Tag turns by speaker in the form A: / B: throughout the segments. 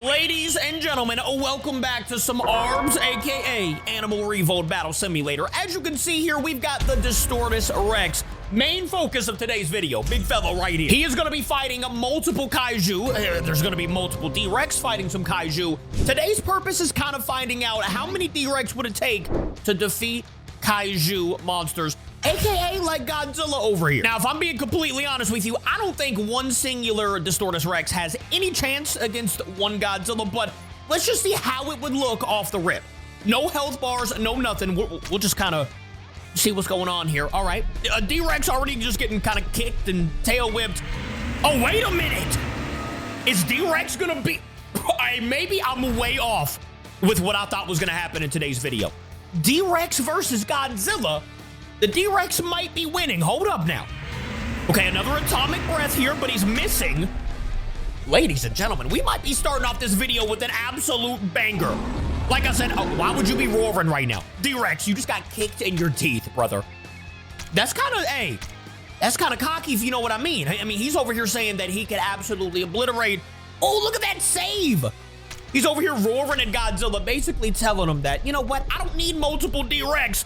A: Ladies and gentlemen, welcome back to some ARBS, aka Animal Revolt Battle Simulator. As you can see here, we've got the Distortus Rex. Main focus of today's video, big fellow right here. He is going to be fighting multiple kaiju. There's going to be multiple D-Rex fighting some kaiju. Today's purpose is kind of finding out how many D-Rex would it take to defeat kaiju monsters, aka like Godzilla over here. Now, if I'm being completely honest with you, I don't think one singular Distortus Rex has any chance against one Godzilla, but let's just see how it would look off the rip. No health bars, no nothing. We'll just kind of see what's going on here. All right, D-Rex already just getting kind of kicked and tail whipped. Oh, wait a minute. Is D-Rex gonna be... maybe I'm way off with what I thought was gonna happen in today's video. D-Rex versus Godzilla. The D-Rex might be winning. Hold up now. Okay, another atomic breath here, but he's missing. Ladies and gentlemen, we might be starting off this video with an absolute banger. Like I said, why would you be roaring right now? D-Rex, you just got kicked in your teeth, brother. That's kind of, hey, that's kind of cocky if you know what I mean. I mean, he's over here saying that he could absolutely obliterate. Oh, look at that save. He's over here roaring at Godzilla, basically telling him that, you know what, I don't need multiple D-Rex.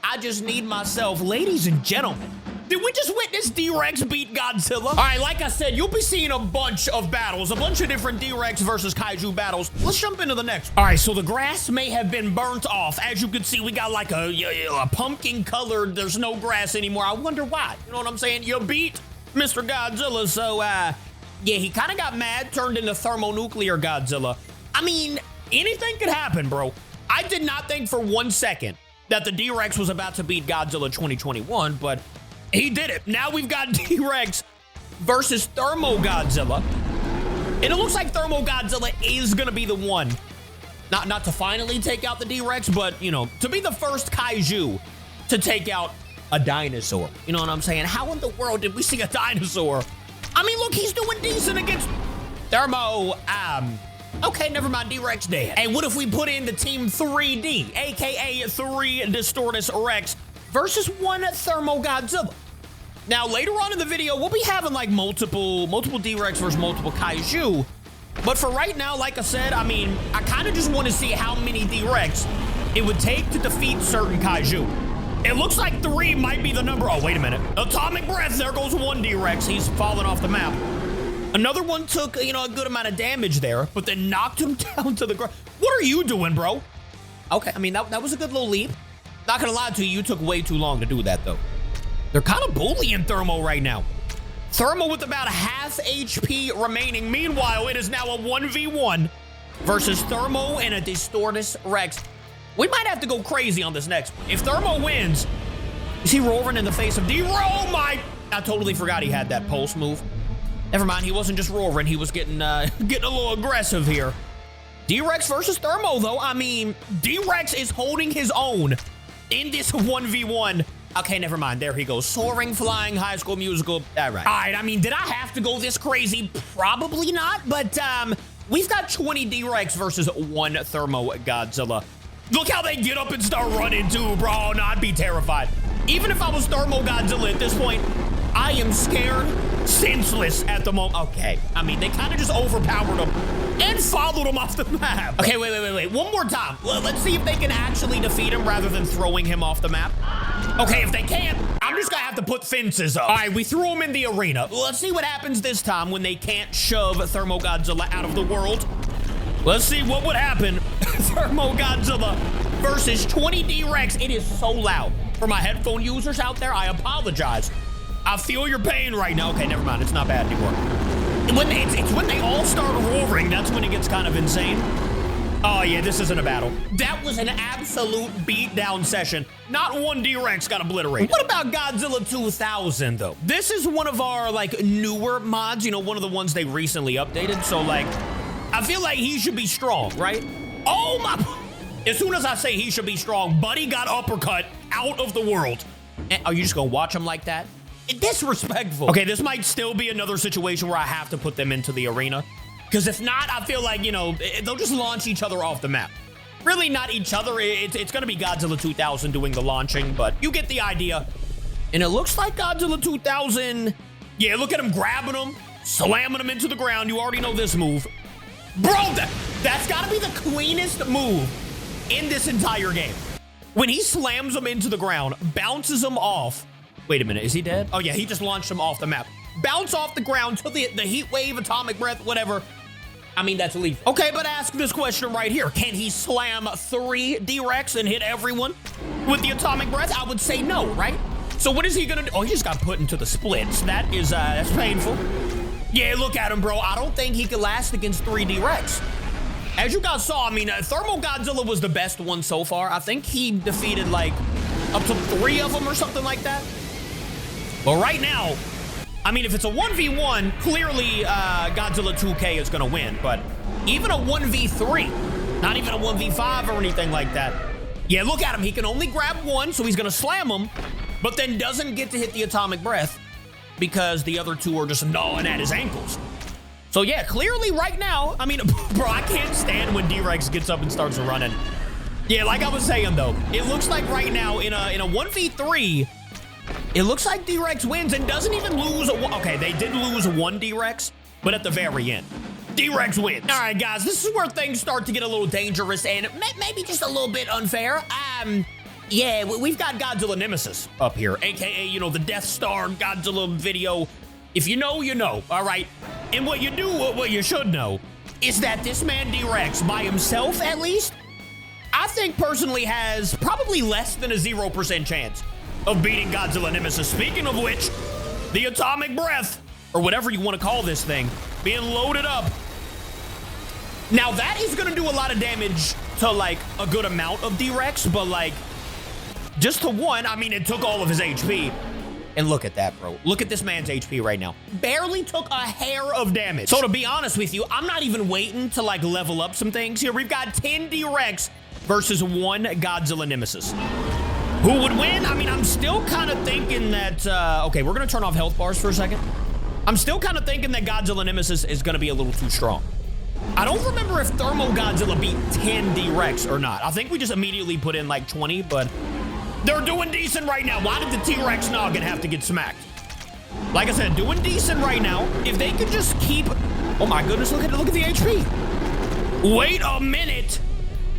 A: I just need myself. Ladies and gentlemen, did we just witness D-Rex beat Godzilla? All right, like I said, you'll be seeing a bunch of battles, a bunch of different D-Rex versus kaiju battles. Let's jump into the next one. All right, so the grass may have been burnt off. As you can see, we got like a pumpkin colored, there's no grass anymore. I wonder why. You know what I'm saying? You beat Mr. Godzilla, so yeah, he kind of got mad, turned into thermonuclear Godzilla. I mean, anything could happen, bro. I did not think for 1 second that the D-Rex was about to beat Godzilla 2021, but he did it. Now we've got D-Rex versus Thermo Godzilla. And it looks like Thermo Godzilla is gonna be the one. Not to finally take out the D-Rex, but, you know, to be the first kaiju to take out a dinosaur. You know what I'm saying? How in the world did we see a dinosaur? I mean, look, he's doing decent against Thermo. Okay, never mind, D-Rex dead. Hey, what if we put in the team 3D, aka 3 Distortus Rex versus 1 Thermo Godzilla? Now, later on in the video, we'll be having like multiple D-Rex versus multiple kaiju. But for right now, like I said, I mean, I kind of just want to see how many D-Rex it would take to defeat certain kaiju. It looks like 3 might be the number. Oh, wait a minute. Atomic breath, there goes 1 D-Rex. He's falling off the map. Another one took, you know, a good amount of damage there, but then knocked him down to the ground. What are you doing, bro? Okay, I mean, that was a good little leap. Not gonna lie to you, you took way too long to do that, though. They're kind of bullying Thermo right now. Thermo with about half HP remaining. Meanwhile, it is now a 1v1 versus Thermo and a Distortus Rex. We might have to go crazy on this next one. If Thermo wins, is he roaring in the face of D-Ro? Oh my, I totally forgot he had that pulse move. Never mind, he wasn't just roaring, he was getting a little aggressive here. D-Rex versus Thermo, though. I mean, D-Rex is holding his own in this 1v1. Okay, never mind, there he goes. Soaring, flying, High School Musical. All right, I mean, did I have to go this crazy? Probably not, but we've got 20 D-Rex versus 1 Thermo Godzilla. Look how they get up and start running, too, bro. No, I'd be terrified. Even if I was Thermo Godzilla at this point, I am scared, senseless at the moment. Okay, I mean, they kind of just overpowered him and followed him off the map. Okay, wait. One more time. Let's see if they can actually defeat him rather than throwing him off the map. Okay, if they can't, I'm just gonna have to put fences up. All right, we threw him in the arena. Let's see what happens this time when they can't shove Thermo Godzilla out of the world. Let's see what would happen. Thermo Godzilla versus 20 D-Rex. It is so loud. For my headphone users out there, I apologize. I feel your pain right now. Okay, never mind. It's not bad anymore. It's when they all start roaring, that's when it gets kind of insane. Oh, yeah, this isn't a battle. That was an absolute beatdown session. Not 1 D-Rex got obliterated. What about Godzilla 2000, though? This is one of our, like, newer mods. You know, one of the ones they recently updated. So, like, I feel like he should be strong, right? Oh, my... As soon as I say he should be strong, Buddy got uppercut out of the world. And are you just gonna watch him like that? Disrespectful. Okay, this might still be another situation where I have to put them into the arena. Because if not, I feel like, you know, they'll just launch each other off the map. Really not each other. It's going to be Godzilla 2000 doing the launching, but you get the idea. And it looks like Godzilla 2000. Yeah, look at him grabbing him, slamming him into the ground. You already know this move. Bro, that's gotta be the cleanest move in this entire game. When he slams him into the ground, bounces him off. Wait a minute, is he dead? Oh yeah, he just launched him off the map. Bounce off the ground to the heat wave, atomic breath, whatever. I mean, that's lethal. Okay, but ask this question right here. Can he slam 3 D-Rex and hit everyone with the atomic breath? I would say no, right? So what is he gonna do? Oh, he just got put into the splits. That is, that's painful. Yeah, look at him, bro. I don't think he could last against 3 D-Rex. As you guys saw, I mean, Thermo Godzilla was the best one so far. I think he defeated, like, up to 3 of them or something like that. But right now, I mean, if it's a 1v1, clearly Godzilla 2K is gonna win, but even a 1v3, not even a 1v5 or anything like that. Yeah, look at him. He can only grab 1, so he's gonna slam him, but then doesn't get to hit the atomic breath because the other 2 are just gnawing at his ankles. So yeah, clearly right now, I mean, bro, I can't stand when D-Rex gets up and starts running. Yeah, like I was saying though, it looks like right now in a 1v3, it looks like D-Rex wins and doesn't even lose. Okay, they did lose 1 D-Rex, but at the very end, D-Rex wins. All right, guys, this is where things start to get a little dangerous and maybe just a little bit unfair. Yeah, we've got Godzilla Nemesis up here, AKA, you know, the Death Star Godzilla video. If you know, you know, all right? And what you do, what you should know, is that this man D-Rex, by himself at least, I think personally has probably less than a 0% chance of beating Godzilla Nemesis. Speaking of which, the atomic breath, or whatever you want to call this thing, being loaded up. Now that is gonna do a lot of damage to like a good amount of D-Rex, but like just to 1, I mean, it took all of his HP. And look at that, bro. Look at this man's HP right now. Barely took a hair of damage. So to be honest with you, I'm not even waiting to like level up some things here. We've got 10 D-Rex versus 1 Godzilla Nemesis. Who would win? I mean, I'm still kind of thinking that, okay, we're gonna turn off health bars for a second. I'm still kind of thinking that Godzilla Nemesis is gonna be a little too strong. I don't remember if Thermo Godzilla beat 10 D-Rex or not. I think we just immediately put in like 20, but they're doing decent right now. Why did the T-Rex noggin have to get smacked? Like I said, doing decent right now. If they could just keep, oh my goodness, look at the HP. Wait a minute.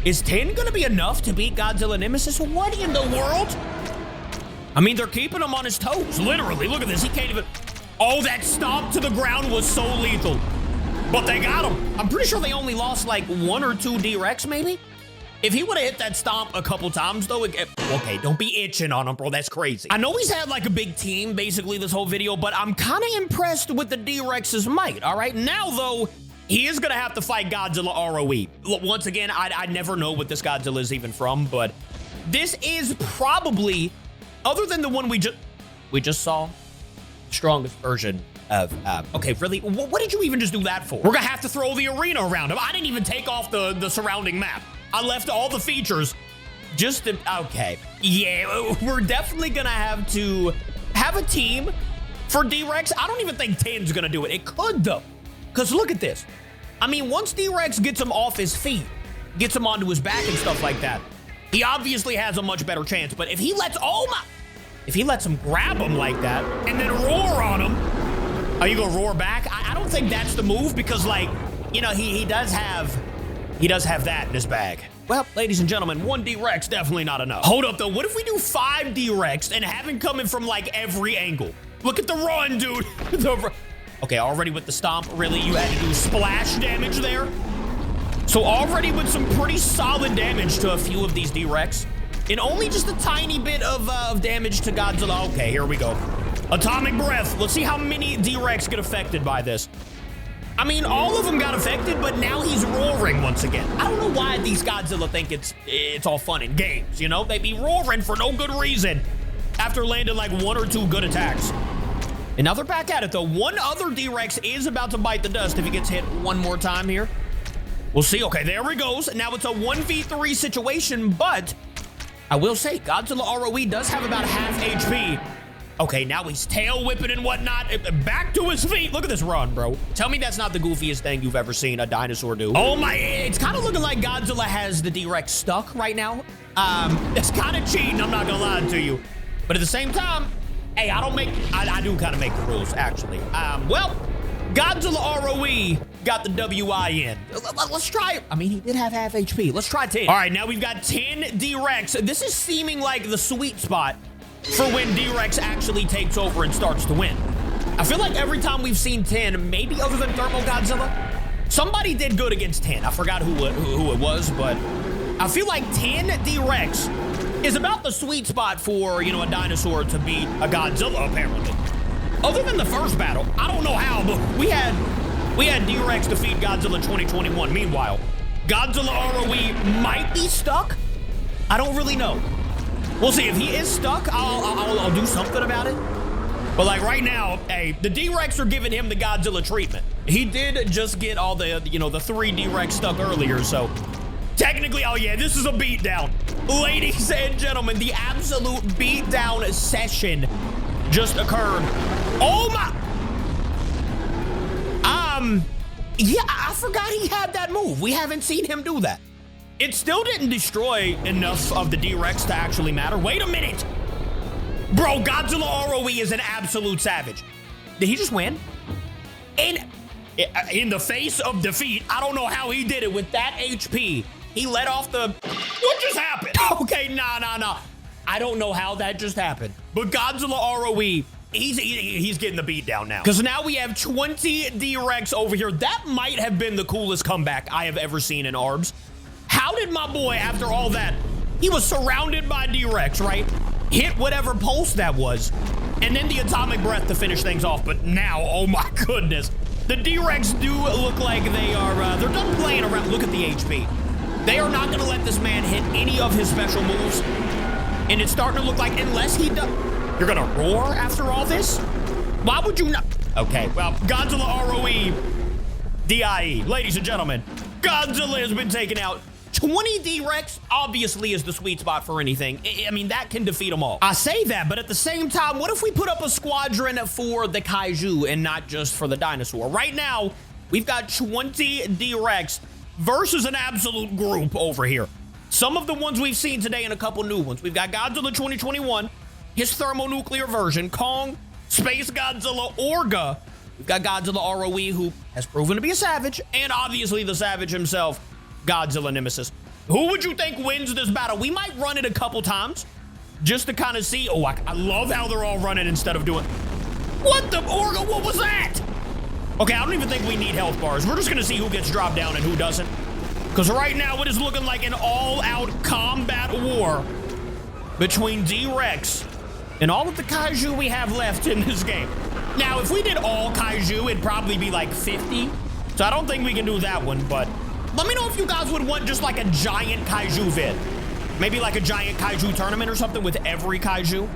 A: Is 10 gonna be enough to beat Godzilla Nemesis? What in the world? I mean, they're keeping him on his toes, literally. Look at this, he can't even, oh, that stomp to the ground was so lethal. But they got him. I'm pretty sure they only lost like 1 or 2 D-Rex maybe. If he would have hit that stomp a couple times though, okay, don't be itching on him, bro, that's crazy. I know he's had like a big team basically this whole video, but I'm kind of impressed with the D-Rex's might, all right? Now though, he is gonna have to fight Godzilla Roe. Look, once again, I never know what this Godzilla is even from, but this is probably, other than the one we just saw, strongest version of, okay, really? What did you even just do that for? We're gonna have to throw the arena around him. I didn't even take off the surrounding map. I left all the features just to, okay. Yeah, we're definitely gonna have to have a team for D-Rex. I don't even think 10's gonna do it. It could though, because look at this. I mean, once D-Rex gets him off his feet, gets him onto his back and stuff like that, he obviously has a much better chance. But if he lets, if he lets him grab him like that and then roar on him, are you gonna roar back? I don't think that's the move because, like, you know, he does have that in his bag. Well, ladies and gentlemen, 1 D-Rex definitely not enough. Hold up though, what if we do 5 D-Rex and have him coming from like every angle? Look at the run, dude. Okay, already with the stomp, really, you had to do splash damage there. So already with some pretty solid damage to a few of these D-Rex, and only just a tiny bit of damage to Godzilla. Okay, here we go. Atomic breath. Let's see how many D-Rex get affected by this. I mean, all of them got affected, but now he's roaring once again. I don't know why these Godzilla think it's all fun and games, you know? They be roaring for no good reason after landing like 1 or 2 good attacks. And now they're back at it though. 1 other D-Rex is about to bite the dust if he gets hit 1 more time here. We'll see. Okay, there he goes. Now it's a 1v3 situation, but I will say Godzilla Roe does have about half HP. Okay, now he's tail whipping and whatnot. Back to his feet. Look at this run, bro. Tell me that's not the goofiest thing you've ever seen a dinosaur do. Oh my, it's kind of looking like Godzilla has the D-Rex stuck right now. It's kind of cheating, I'm not gonna lie to you. But at the same time, hey, I do kind of make the rules, actually. Well, Godzilla Roe got the WIN. Let's try it. I mean, he did have half HP. Let's try 10. All right, now we've got 10 D-Rex. This is seeming like the sweet spot for when D-Rex actually takes over and starts to win. I feel like every time we've seen 10, maybe other than Thermo Godzilla, somebody did good against 10. I forgot who it was, but I feel like 10 D-Rex is about the sweet spot for, you know, a dinosaur to beat a Godzilla, apparently. Other than the first battle, I don't know how, but we had D-Rex defeat Godzilla 2021. Meanwhile, Godzilla Roe might be stuck. I don't really know. We'll see. If he is stuck, I'll do something about it. But like right now, hey, the D-Rex are giving him the Godzilla treatment. He did just get all the, you know, the 3 D-Rex stuck earlier, so technically, oh yeah, this is a beatdown. Ladies and gentlemen, the absolute beatdown session just occurred. Oh my! Yeah, I forgot he had that move. We haven't seen him do that. It still didn't destroy enough of the D-Rex to actually matter. Wait a minute! Bro, Godzilla Roe is an absolute savage. Did he just win? In the face of defeat, I don't know how he did it with that HP. He let off the... What just happened? Okay, nah. I don't know how that just happened. But Godzilla Roe, he's getting the beat down now. Because now we have 20 D-Rex over here. That might have been the coolest comeback I have ever seen in ARBS. How did my boy, after all that, he was surrounded by D-Rex, right? Hit whatever pulse that was. And then the atomic breath to finish things off. But now, oh my goodness. The D-Rex do look like they are, they're done playing around. Look at the HP. They are not going to let this man hit any of his special moves. And it's starting to look like, unless he does... You're going to roar after all this? Why would you not? Okay, well, Godzilla Roe, DIE. Ladies and gentlemen, Godzilla has been taken out. 20 D-Rex obviously is the sweet spot for anything. I mean, that can defeat them all. I say that, but at the same time, what if we put up a squadron for the kaiju and not just for the dinosaur? Right now, we've got 20 D-Rex versus an absolute group over here. Some of the ones we've seen today and a couple new ones. We've got Godzilla 2021, his thermonuclear version, Kong, Space Godzilla, Orga. We've got Godzilla Roe, who has proven to be a savage, and obviously the savage himself, Godzilla Nemesis. Who would you think wins this battle? We might run it a couple times just to kind of see. Oh, I love how they're all running instead of doing... What the... Orga, what was that? Okay, I don't even think we need health bars. We're just going to see who gets dropped down and who doesn't. Because right now it is looking like an all-out combat war between D-Rex and all of the kaiju we have left in this game. Now, if we did all kaiju, it'd probably be like 50. So I don't think we can do that one, but let me know if you guys would want just like a giant kaiju vid. Maybe like a giant kaiju tournament or something with every kaiju.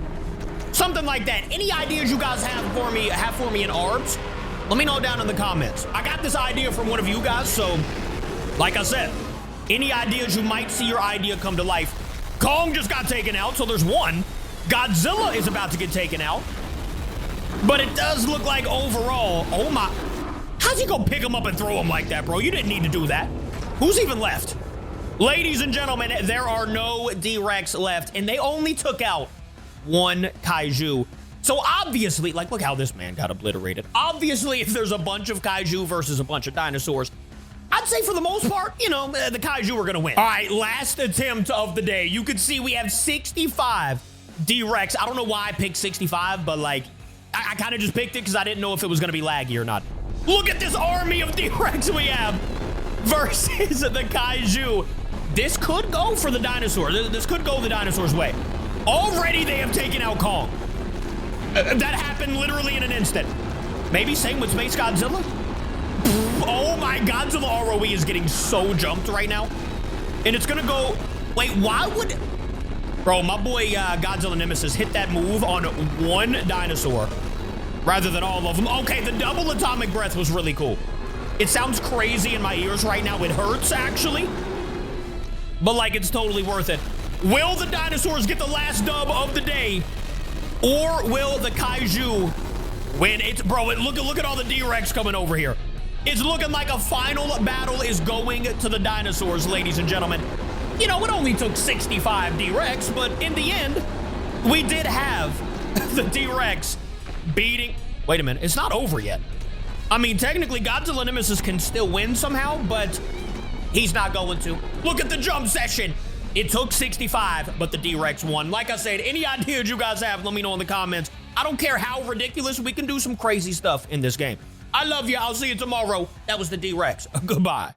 A: Something like that. Any ideas you guys have for me in ARBS? Let me know down in the comments. I got this idea from one of you guys, so like I said, any ideas you might see your idea come to life. Kong just got taken out, so there's one. Godzilla is about to get taken out. But it does look like overall, oh my, how's he gonna pick him up and throw him like that, bro? You didn't need to do that. Who's even left? Ladies and gentlemen, there are no D-Rex left, and they only took out one kaiju. So obviously, like, look how this man got obliterated. Obviously, if there's a bunch of kaiju versus a bunch of dinosaurs, I'd say for the most part, you know, the kaiju are gonna win. All right, last attempt of the day. You can see we have 65 D-Rex. I don't know why I picked 65, but like, I kind of just picked it because I didn't know if it was gonna be laggy or not. Look at this army of D-Rex we have versus the kaiju. This could go for the dinosaur. This could go the dinosaur's way. Already they have taken out Kong. That happened literally in an instant. Maybe same with Space Godzilla. Oh my, Godzilla Roe is getting so jumped right now. And it's gonna go, wait, why would, bro, my boy Godzilla Nemesis hit that move on one dinosaur rather than all of them. Okay, the double atomic breath was really cool. It sounds crazy in my ears right now. It hurts actually, but like it's totally worth it. Will the dinosaurs get the last dub of the day, or will the kaiju win? It's, bro, look at all the D-Rex coming over here. It's looking like a final battle is going to the dinosaurs, ladies and gentlemen. You know, it only took 65 D-Rex, but in the end, we did have the D-Rex beating. Wait a minute, it's not over yet. I mean, technically, Godzilla Nemesis can still win somehow, but he's not going to. Look at the jump session. It took 65, but the D-Rex won. Like I said, any ideas you guys have, let me know in the comments. I don't care how ridiculous, we can do some crazy stuff in this game. I love you. I'll see you tomorrow. That was the D-Rex. Goodbye.